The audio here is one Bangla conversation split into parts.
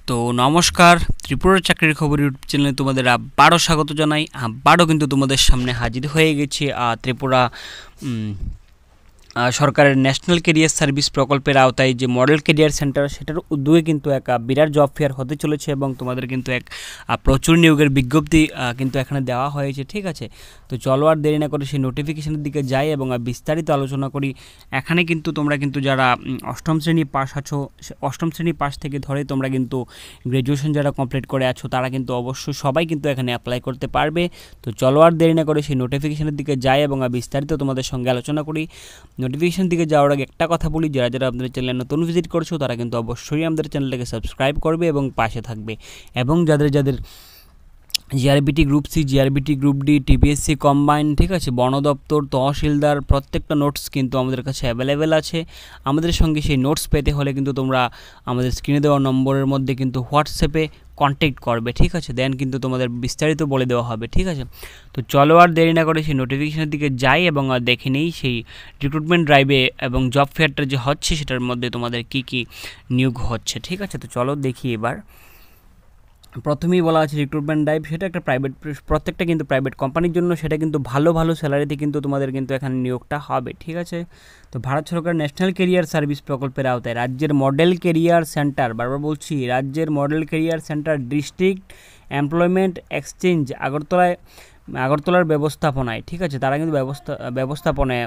তো নমস্কার, ত্রিপুরার চাকরির খবর ইউটিউব চ্যানেলে তোমাদের আবারও স্বাগত জানাই। আবারও কিন্তু তোমাদের সামনে হাজির হয়ে গেছি ত্রিপুরা সরকারের ন্যাশনাল ক্যারিয়ার সার্ভিস প্রকল্পের আওতায় যে মডেল ক্যারিয়ার সেন্টার, সেটার উদ্যোগে কিন্তু এক বিরাট জব ফেয়ার হতে চলেছে এবং তোমাদের কিন্তু এক প্রচুর নিয়োগের বিজ্ঞপ্তি কিন্তু এখানে দেওয়া হয়েছে। ঠিক আছে, তো চলো আর দেরি না করে সেই নোটিফিকেশনের দিকে যাই এবং বিস্তারিত আলোচনা করি। এখানে কিন্তু তোমরা কিন্তু যারা অষ্টম শ্রেণী পাস আছো, অষ্টম শ্রেণী পাস থেকে ধরে তোমরা কিন্তু গ্র্যাজুয়েশন যারা কমপ্লিট করে আছো, তারা কিন্তু অবশ্যই সবাই কিন্তু এখানে অ্যাপ্লাই করতে পারবে। তো চলো আর দেরি না করে সেই নোটিফিকেশনের দিকে যাই এবং বিস্তারিত তোমাদের সঙ্গে আলোচনা করি। নোটিফিকেশন দিকে যাওয়ার আগে একটা কথা বলি, যারা যারা আমাদের চ্যানেলে নতুন ভিজিট করছো তারা কিন্তু অবশ্যই আমাদের চ্যানেলটাকে সাবস্ক্রাইব করবে এবং পাশে থাকবে। এবং যাদের যাদের GRBT group C, GRBT group D, TPSC combine, ঠিক আছে, বন দপ্তর, তহসিলদার, প্রত্যেকটা নোটস কিন্তু আমাদের কাছে অ্যাভেলেবেল আছে। আমাদের সঙ্গে সেই নোটস পেতে হলে কিন্তু তোমরা আমাদের স্ক্রিনে দেওয়া নম্বরের মধ্যে কিন্তু হোয়াটসঅ্যাপে কন্ট্যাক্ট করবে। ঠিক আছে, দেন কিন্তু তোমাদের বিস্তারিত বলে দেওয়া হবে। ঠিক আছে, তো চলো আর দেরি না করে সেই নোটিফিকেশনের দিকে যাই এবং দেখে নেই সেই রিক্রুটমেন্ট ড্রাইভে এবং জব ফেয়ারটা যে হচ্ছে সেটার মধ্যে তোমাদের কি কি নিয়োগ হচ্ছে। ঠিক আছে, তো চলো দেখি। এবার প্রথমেই বলা আছে রিক্রুটমেন্ট ড্রাইভ, সেটা একটা প্রাইভেট, প্রত্যেকটা কিন্তু প্রাইভেট কোম্পানির জন্য, সেটা কিন্তু ভালো ভালো স্যালারিতে কিন্তু তোমাদের কিন্তু এখানে নিয়োগটা হবে। ঠিক আছে, তো ভারত সরকার ন্যাশনাল ক্যারিয়ার সার্ভিস প্রকল্পের আওতায় রাজ্যের মডেল ক্যারিয়ার সেন্টার, বারবার বলছি, রাজ্যের model career centre district employment exchange আগরতলার ব্যবস্থাপনায়, ঠিক আছে, তারা কিন্তু ব্যবস্থাপনায়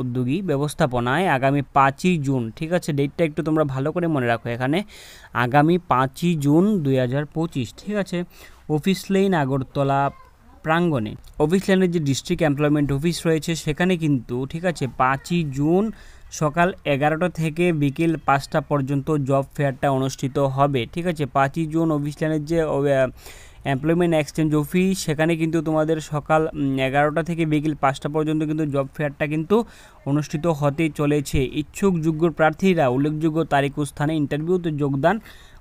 উদ্যোগী ব্যবস্থাপনায় আগামী 5ই জুন, ঠিক আছে, ডেটটা একটু তোমরা ভালো করে মনে রাখো, এখানে আগামী 5ই জুন 2025, ঠিক আছে, অফিস লেন আগরতলা প্রাঙ্গণে, অফিস লাইনের যে ডিস্ট্রিক্ট এমপ্লয়মেন্ট অফিস রয়েছে সেখানে কিন্তু, ঠিক আছে, 5ই জুন সকাল 11টা থেকে বিকেল 5টা পর্যন্ত জব ফেয়ারটা অনুষ্ঠিত হবে। ঠিক আছে, 5ই জুন অফিস লাইনের যে এমপ্লয়মেন্ট এক্সচেঞ্জ অফিস, সেখানে কিন্তু তোমাদের সকাল 11টা থেকে বিকেল 5টা পর্যন্ত কিন্তু জব ফেয়ারটা কিন্তু অনুষ্ঠিত হতে চলেছে। ইচ্ছুক যোগ্য প্রার্থীরা উল্লেখযোগ্য তারিখ ও স্থানে ইন্টারভিউতে যোগদান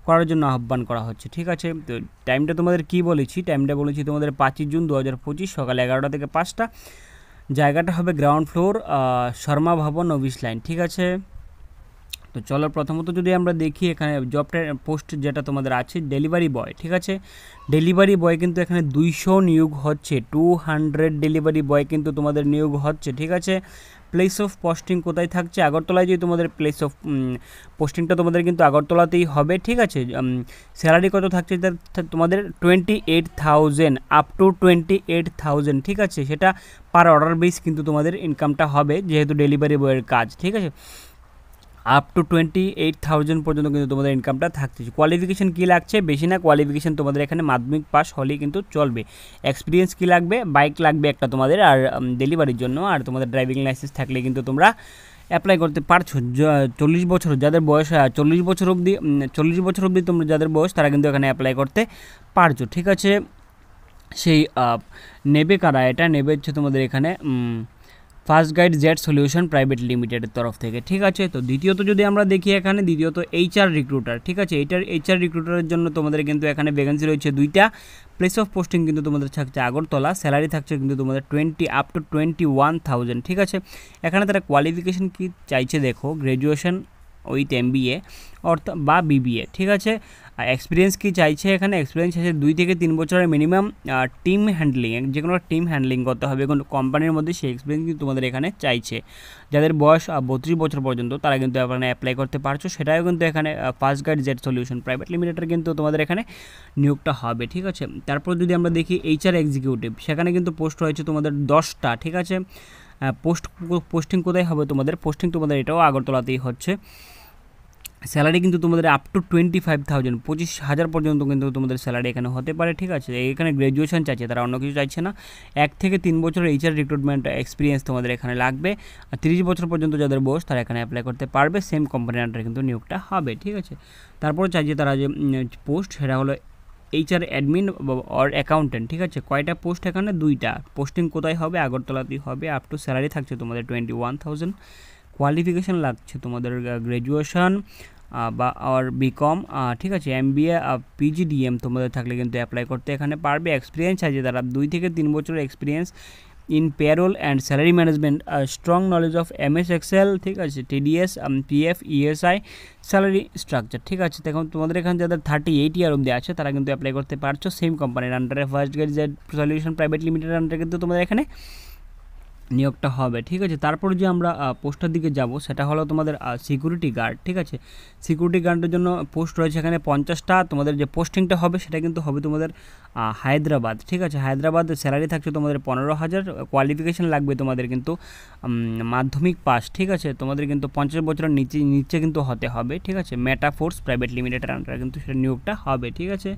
করার জন্য আহ্বান করা হচ্ছে। ঠিক আছে, তো টাইমটা তোমাদের কি বলেছি, টাইমটা বলেছি তোমাদের 5ই জুন 2025 সকাল 11টা থেকে 5টা। জায়গাটা হবে গ্রাউন্ড ফ্লোর, শর্মা ভবন, অফিস লাইন। ঠিক আছে, তো চলো প্রথমত যদি আমরা দেখি এখানে জবটা পোস্ট যেটা তোমাদের আছে ডেলিভারি বয়। ঠিক আছে, ডেলিভারি বয় কিন্তু এখানে 200 নিয়োগ হচ্ছে, 200 ডেলিভারি বয় কিন্তু তোমাদের নিয়োগ হচ্ছে। ঠিক আছে, প্লেস অফ পোস্টিং কোথায় থাকছে? আগরতলায়, যে তোমাদের প্লেস অফ পোস্টিংটা তোমাদের কিন্তু আগরতলাতেই হবে। ঠিক আছে, স্যালারি কত থাকছে তোমাদের? 28,000 আপ টু 28,000। ঠিক আছে, সেটা পার অর্ডার বেস কিন্তু তোমাদের ইনকামটা হবে, যেহেতু ডেলিভারি বয়ের কাজ। ঠিক আছে, আপ টু 28,000 পর্যন্ত কিন্তু তোমাদের ইনকামটা থাকছে। কোয়ালিফিকেশন কী লাগছে? বেশি না, কোয়ালিফিকেশন তোমাদের এখানে মাধ্যমিক পাস হলেই কিন্তু চলবে। এক্সপিরিয়েন্স কী লাগবে? বাইক লাগবে একটা তোমাদের আর ডেলিভারির জন্য, আর তোমাদের ড্রাইভিং লাইসেন্স থাকলে কিন্তু তোমরা অ্যাপ্লাই করতে পারছো। 40 বছর যাদের বয়স, 40 বছর অবধি তোমরা যাদের বয়স, তারা কিন্তু এখানে অ্যাপ্লাই করতে পারছো। ঠিক আছে, সেই নেবে কারা? এটা নেবে হচ্ছে তোমাদের এখানে first guide Z solution private লিমিটেডের তরফ থেকে। ঠিক আছে, তো দ্বিতীয়ত যদি আমরা দেখি এখানে দ্বিতীয়ত এইচআর রিক্রুটার। ঠিক আছে, এইচআর রিক্রুটারের জন্য তোমাদের কিন্তু এখানে ভ্যাকেন্সি রয়েছে 2টা। প্লেস অফ পোস্টিং কিন্তু তোমাদের থাকছে আগরতলা। স্যালারি থাকছে কিন্তু তোমাদের আপ টু 21,000। ঠিক আছে, এখানে তারা কোয়ালিফিকেশন কি চাইছে দেখো, গ্র্যাজুয়েশন উইথ MBA অর্থাৎ বা BBA। ঠিক আছে, এক্সপিরিয়েন্স কি চাইছে? এখানে এক্সপিরিয়েন্স আছে 2 থেকে 3 বছরের মিনিমাম টিম হ্যান্ডলিং, যে কোনো টিম হ্যান্ডলিং করতে হবে কোনো কোম্পানির মধ্যে, সেই এক্সপিরিয়েন্স কিন্তু তোমাদের এখানে চাইছে। যাদের বয়স 32 বছর পর্যন্ত তারা কিন্তু এখানে অ্যাপ্লাই করতে পারছো। সেটাও কিন্তু এখানে first guide Z solution private লিমিটেডের কিন্তু তোমাদের এখানে নিয়োগটা হবে। ঠিক আছে, তারপর যদি আমরা দেখি এইচআর এক্সিকিউটিভ, সেখানে কিন্তু পোস্ট রয়েছে তোমাদের 10টা। ঠিক আছে, পোস্টিং কোথায় হবে তোমাদের? পোস্টিং তোমাদের এটাও আগরতলাতেই হচ্ছে। স্যালারি কিন্তু তোমাদের আপ টু 25,000, 25,000 পর্যন্ত কিন্তু তোমাদের স্যালারি এখানে হতে পারে। ঠিক আছে, এখানে গ্র্যাজুয়েশন চাইছে, তারা অন্য কিছু চাইছে না। 1 থেকে 3 বছরের এইচআর রিক্রুটমেন্ট এক্সপিরিয়েন্স তোমাদের এখানে লাগবে। আর 30 বছর পর্যন্ত যাদের বয়স, তারা এখানে অ্যাপ্লাই করতে পারবে। সেম কোম্পানির আন্ডারে কিন্তু নিয়োগটা হবে। ঠিক আছে, তারপরে চাইছে তারা যে পোস্ট, সেটা হলো এইচআর অ্যাডমিন অর অ্যাকাউন্টেন্ট। ঠিক আছে, কয়টা পোস্ট? এখানে 2টা। পোস্টিং কোথায় হবে? আগরতলাতেই হবে। আপ টু স্যালারি থাকছে তোমাদের 21,000। কোয়ালিফিকেশান লাগছে তোমাদের গ্র্যাজুয়েশন বা আর BCom। ঠিক আছে, MBA PGDM তোমাদের থাকলে কিন্তু অ্যাপ্লাই করতে এখানে পারবে। এক্সপিরিয়েন্স আছে তারা 2 থেকে 3 বছরের experience in payroll and salary management, strong knowledge of MS excel, ঠিক আছে, TDS, PF, ESI, salary structure, ঠিক আছে। দেখুন তোমাদের এখানে যাদের 38 ইয়ার অবধি আছে তারা কিন্তু অ্যাপ্লাই করতে পারছো সেম কোম্পানির আন্ডারে, first grade solution private limited আন্ডারে কিন্তু তোমাদের এখানে নিয়োগটা হবে, ঠিক আছে। তারপর যে আমরা পোস্টের দিকে যাব সেটা হলো তোমাদের সিকিউরিটি গার্ড, ঠিক আছে। সিকিউরিটি গার্ডের জন্য পোস্ট রয়েছে এখানে 50টা। তোমাদের যে পোস্টিংটা হবে সেটা কিন্তু হবে তোমাদের হায়দ্রাবাদ, ঠিক আছে। হায়দ্রাবাদ, স্যালারি থাকছে তোমাদের 15,000, কোয়ালিফিকেশান লাগবে তোমাদের কিন্তু মাধ্যমিক পাস, ঠিক আছে। তোমাদের কিন্তু 50 বছরের নিচে কিন্তু হতে হবে, ঠিক আছে। মেটাফোর্স প্রাইভেট লিমিটেডের আন্ডারে কিন্তু সেটা নিয়োগটা হবে, ঠিক আছে।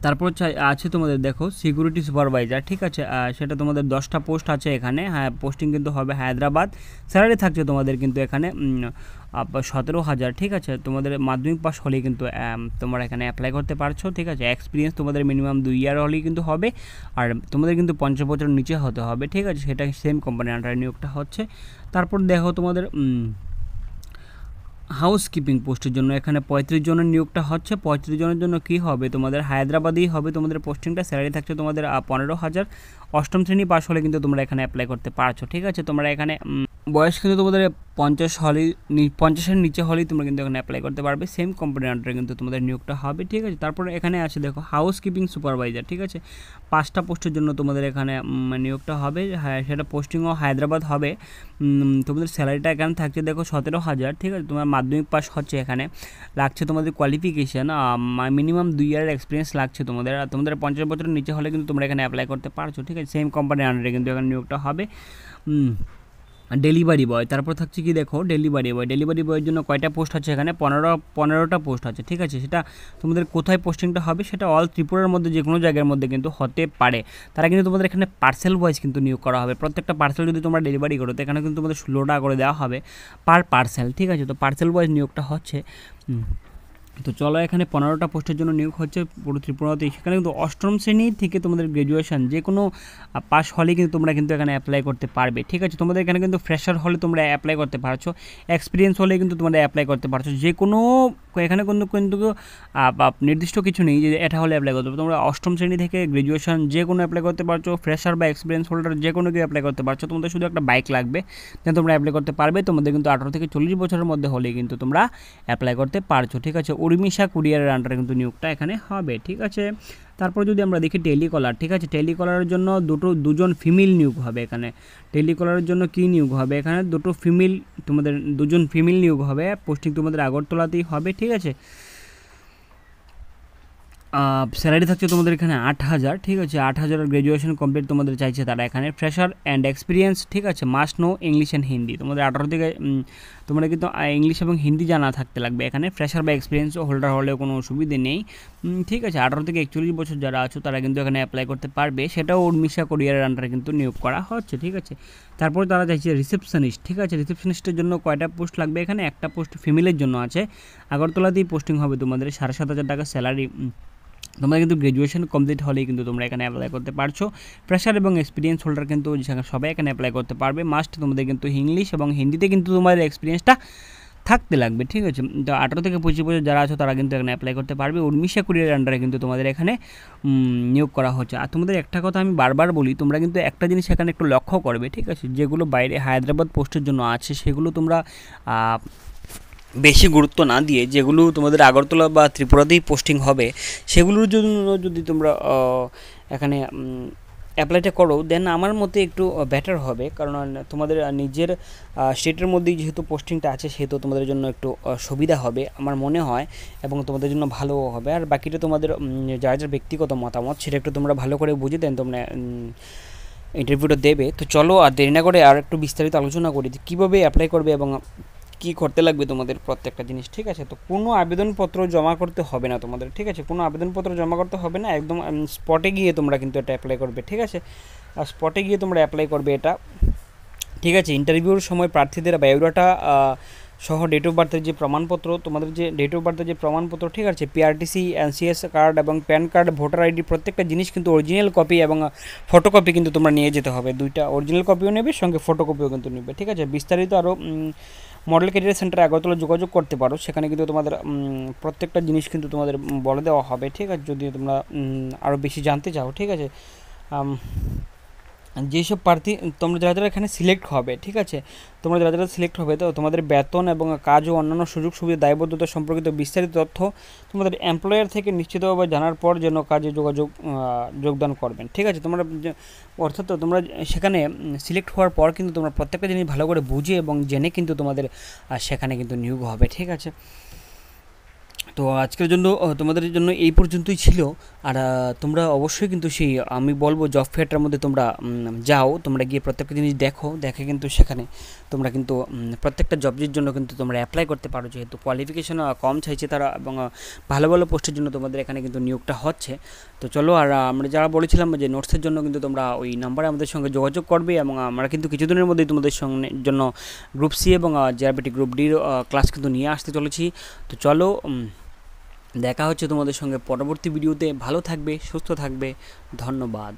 তারপর আছে তোমাদের দেখো সিকিউরিটি সুপারভাইজার, ঠিক আছে। সেটা তোমাদের 10টা পোস্ট আছে এখানে, হ্যাঁ, পোস্টিং কিন্তু হবে হায়দ্রাবাদ। স্যালারি থাকছে তোমাদের কিন্তু এখানে 17,000, ঠিক আছে। তোমাদের মাধ্যমিক পাস হলেই কিন্তু তোমরা এখানে অ্যাপ্লাই করতে পারছো, ঠিক আছে। এক্সপিরিয়েন্স তোমাদের মিনিমাম 2 ইয়ার হলেই কিন্তু হবে, আর তোমাদের কিন্তু 50 বছরের নিচে হতে হবে, ঠিক আছে। সেটা সেম কোম্পানির আন্ডারে নিয়োগটা হচ্ছে। তারপর দেখো তোমাদের হাউসকিপিং পোস্টের জন্য এখানে 35 জনের নিয়োগটা হচ্ছে। 35 জনের জন্য কি হবে, তোমাদের হায়দ্রাবাদেই হবে তোমাদের পোস্টিংটা। স্যালারি থাকছে তোমাদের 15,000। অষ্টম শ্রেণী পাস হলে কিন্তু তোমরা এখানে অ্যাপ্লাই করতে পারছো, ঠিক আছে। তোমরা এখানে বয়স কিন্তু তোমাদের 50-এর নিচে হলেই তোমরা কিন্তু এখানে অ্যাপ্লাই করতে পারবে, সেম কোম্পানির আন্ডারে কিন্তু তোমাদের নিয়োগটা হবে, ঠিক আছে। তারপরে এখানে আছে দেখো হাউসকিপিং সুপারভাইজার, ঠিক আছে। 5টা পোস্টের জন্য তোমাদের এখানে নিয়োগটা হবে, হ্যাঁ, সেটা পোস্টিংও হায়দ্রাবাদ হবে। তোমাদের স্যালারিটা এখানে থাকছে দেখো 17,000, ঠিক আছে। তোমার মাধ্যমিক পাস হচ্ছে, এখানে লাগছে তোমাদের কোয়ালিফিকেশান মিনিমাম 2 ইয়ারের এক্সপিরিয়েন্স লাগছে তোমাদের, আর তোমাদের 50 বছরের নিচে হলে কিন্তু তোমরা এখানে অ্যাপ্লাই করতে পারছো, ঠিক আছে। সেম কোম্পানির আন্ডারে কিন্তু এখানে নিয়োগটা হবে। ডেলিভারি বয়, তারপর থাকছে কি দেখো ডেলিভারি বয়ের জন্য কয়টা পোস্ট আছে এখানে, 15টা পোস্ট আছে, ঠিক আছে। সেটা তোমাদের কোথায় পোস্টিংটা হবে সেটা অল ত্রিপুরার মধ্যে যে কোনো জায়গার মধ্যে কিন্তু হতে পারে। তারা কিন্তু তোমাদের এখানে পার্সেল ওয়াইজ কিন্তু নিয়োগ করা হবে। প্রত্যেকটা পার্সেল যদি তোমরা ডেলিভারি করো তো এখানে কিন্তু তোমাদের 16 টাকা করে দেওয়া হবে পার পার্সেল, ঠিক আছে। তো পার্সেল ওয়াইজ নিয়োগটা হচ্ছে। তো চলো, এখানে 15টা পোস্টের জন্য নিয়োগ হচ্ছে পুরো ত্রিপুরাতে। সেখানে কিন্তু অষ্টম শ্রেণী থেকে তোমাদের গ্র্যাজুয়েশন যে কোনো পাস হলে কিন্তু তোমরা কিন্তু এখানে অ্যাপ্লাই করতে পারবে, ঠিক আছে। তোমাদের এখানে কিন্তু ফ্রেশার হলে তোমরা অ্যাপ্লাই করতে পারছো, এক্সপিরিয়েন্স হলে কিন্তু তোমরা অ্যাপ্লাই করতে পারছো, যে কোনো এখানে কিন্তু নির্দিষ্ট কিছু নেই যে এটা হলে অ্যাপ্লাই করতে পারো। তোমরা অষ্টম শ্রেণী থেকে গ্র্যাজুয়েশন যে কোনো অ্যাপ্লাই করতে পারছো, ফ্রেশার বা এক্সপিরিয়েন্স হোল্ডার যে কোনো কেউ অ্যাপ্লাই করতে পারছো। তোমাদের শুধু একটা বাইক লাগবে, দেন তোমরা অ্যাপ্লাই করতে পারবে। তোমাদের কিন্তু 18 থেকে 40 বছরের মধ্যে হলেই কিন্তু তোমরা অ্যাপ্লাই করতে পারছো, ঠিক আছে। উর্মিশা কুরিয়ারের আন্ডারে কিন্তু নিয়োগটা এখানে হবে, ঠিক আছে। তারপর যদি আমরা দেখি টেলিকলার, ঠিক আছে। টেলিকলারের জন্য দুজন ফিমেল নিয়োগ হবে এখানে। টেলিকলারের জন্য কি নিয়োগ হবে এখানে, তোমাদের 2জন ফিমেল নিয়োগ হবে। পোস্টিং তোমাদের আগরতলাতেই হবে, ঠিক আছে। স্যালারি থাকছে তোমাদের এখানে 8,000, ঠিক আছে। 8,000 গ্র্যাজুয়েশন কমপ্লিট তোমাদের চাইছে তারা এখানে। ফ্রেশার অ্যান্ড এক্সপিরিয়েন্স, ঠিক আছে। Must know English and Hindi. তোমাদের 18 থেকে তোমরা কিন্তু ইংলিশ এবং হিন্দি জানা থাকতে লাগবে এখানে। ফ্রেশার বা এক্সপিরিয়েন্স হোল্ডার হলেও কোনো অসুবিধে নেই, ঠিক আছে। 18 থেকে 41 বছর যারা আছো তারা কিন্তু এখানে অ্যাপ্লাই করতে পারবে। সেটাও উর্মিশা কোরিয়ারের আন্ডারে কিন্তু নিয়োগ করা হচ্ছে, ঠিক আছে। তারপর তারা চাইছে রিসেপশনিস্ট, ঠিক আছে। রিসেপশনিস্টের জন্য কয়টা পোস্ট লাগবে এখানে, একটা পোস্ট ফিমেলের জন্য আছে। আগরতলাতেই পোস্টিং হবে তোমাদের, 7,500 টাকা স্যালারি। তোমরা কিন্তু গ্র্যাজুয়েশন কমপ্লিট হলেই কিন্তু তোমরা এখানে অ্যাপ্লাই করতে পারছো। ফ্রেশার এবং এক্সপিরিয়েন্স হোল্ডার কিন্তু সবাই এখানে অ্যাপ্লাই করতে পারবে। মাস্ট তোমাদের কিন্তু ইংলিশ এবং হিন্দিতে কিন্তু তোমাদের এক্সপিরিয়েন্সটা থাকতে লাগবে, ঠিক আছে। তো 18 থেকে 25 বছর যারা আছো তারা কিন্তু এখানে অ্যাপ্লাই করতে পারবে। উর্মিশা কুরিয়ার আন্ডারে কিন্তু তোমাদের এখানে নিয়োগ করা হচ্ছে। আর তোমাদের একটা কথা আমি বারবার বলি, তোমরা কিন্তু একটা জিনিস এখানে একটু লক্ষ্য করবে, ঠিক আছে। যেগুলো বাইরে হায়দ্রাবাদ পোস্টের জন্য আছে সেগুলো তোমরা বেশি গুরুত্ব না দিয়ে, যেগুলো তোমাদের আগরতলা বা ত্রিপুরাতেই পোস্টিং হবে সেগুলোর জন্য যদি তোমরা এখানে অ্যাপ্লাইটা করো, দেন আমার মতে একটু বেটার হবে। কারণ তোমাদের নিজের স্টেটের মধ্যেই যেহেতু পোস্টিংটা আছে সেহেতু তোমাদের জন্য একটু সুবিধা হবে আমার মনে হয়, এবং তোমাদের জন্য ভালোও হবে। আর বাকিটা তোমাদের যার যার ব্যক্তিগত মতামত, সেটা একটু তোমরা ভালো করে বুঝে দেন তোমরা ইন্টারভিউটা দেবে। তো চলো আর দেরি না করে আর একটু বিস্তারিত আলোচনা করি যে কীভাবে অ্যাপ্লাই করবে এবং কী করতে লাগবে তোমাদের প্রত্যেকটা জিনিস, ঠিক আছে। তো কোনো আবেদনপত্র জমা করতে হবে না তোমাদের, ঠিক আছে। কোনো আবেদনপত্র জমা করতে হবে না, একদম স্পটে গিয়ে তোমরা কিন্তু এটা অ্যাপ্লাই করবে, ঠিক আছে। আর স্পটে গিয়ে তোমরা অ্যাপ্লাই করবে এটা, ঠিক আছে। ইন্টারভিউর সময় প্রার্থীদের বায়োডাটা সহ ডেট অফ বার্থের যে প্রমাণপত্র, তোমাদের যে ডেট অফ বার্থের যে প্রমাণপত্র, ঠিক আছে, PRTC, NCS কার্ড এবং প্যান কার্ড, ভোটার আইডি, প্রত্যেকটা জিনিস কিন্তু অরিজিনাল কপি এবং ফটোকপি কিন্তু তোমরা নিয়ে যেতে হবে। 2টা অরিজিনাল কপিও নেবে, সঙ্গে ফটোকপিও কিন্তু নেবে, ঠিক আছে। বিস্তারিত আরও মডেল ক্যারিয়ার সেন্টারে আগরতলা যোগাযোগ করতে পারো, সেখানে কিন্তু তোমাদের প্রত্যেকটা জিনিস কিন্তু তোমাদের বলে দেওয়া হবে, ঠিক আছে, যদি তোমরা আরও বেশি জানতে চাও, ঠিক আছে। যেসব প্রার্থী তোমরা যারা এখানে সিলেক্ট হবে, ঠিক আছে, তোমরা যারা সিলেক্ট হবে, তো তোমাদের বেতন এবং কাজ ও অন্যান্য সুযোগ সুবিধা দায়বদ্ধতা সম্পর্কিত বিস্তারিত তথ্য তোমাদের এমপ্লয়ার থেকে নিশ্চিতভাবে জানার পর যেন কাজে যোগদান করবেন, ঠিক আছে। তোমরা অর্থাৎ তোমরা সেখানে সিলেক্ট হওয়ার পর কিন্তু তোমরা প্রত্যেকটা জিনিস ভালো করে বুঝে এবং জেনে কিন্তু তোমাদের সেখানে কিন্তু নিয়োগ হবে, ঠিক আছে। তো আজকের জন্য তোমাদের জন্য এই পর্যন্তই ছিল। আর তোমরা অবশ্যই কিন্তু সেই আমি বলবো জব ফেয়ারটার মধ্যে তোমরা যাও, তোমরা গিয়ে প্রত্যেকটা জিনিস দেখে কিন্তু সেখানে তোমরা কিন্তু প্রত্যেকটা জবের জন্য কিন্তু তোমরা অ্যাপ্লাই করতে পারো, যেহেতু কোয়ালিফিকেশন কম চাইছে তারা এবং ভালো ভালো পোস্টের জন্য তোমাদের এখানে কিন্তু নিয়োগটা হচ্ছে। তো চলো, আর আমরা যারা বলেছিলাম যে নোটসের জন্য কিন্তু তোমরা ওই নাম্বারে আমাদের সঙ্গে যোগাযোগ করবে, এবং আমরা কিন্তু কিছুদিনের মধ্যেই তোমাদের সঙ্গে জন্য গ্রুপ সি এবং জেআরবিটি গ্রুপ ডির ক্লাস কিন্তু নিয়ে আসতে চলেছি। তো চলো, দেখা হচ্ছে তোমাদের সঙ্গে পরবর্তী ভিডিওতে। ভালো থাকবে, সুস্থ থাকবে, ধন্যবাদ।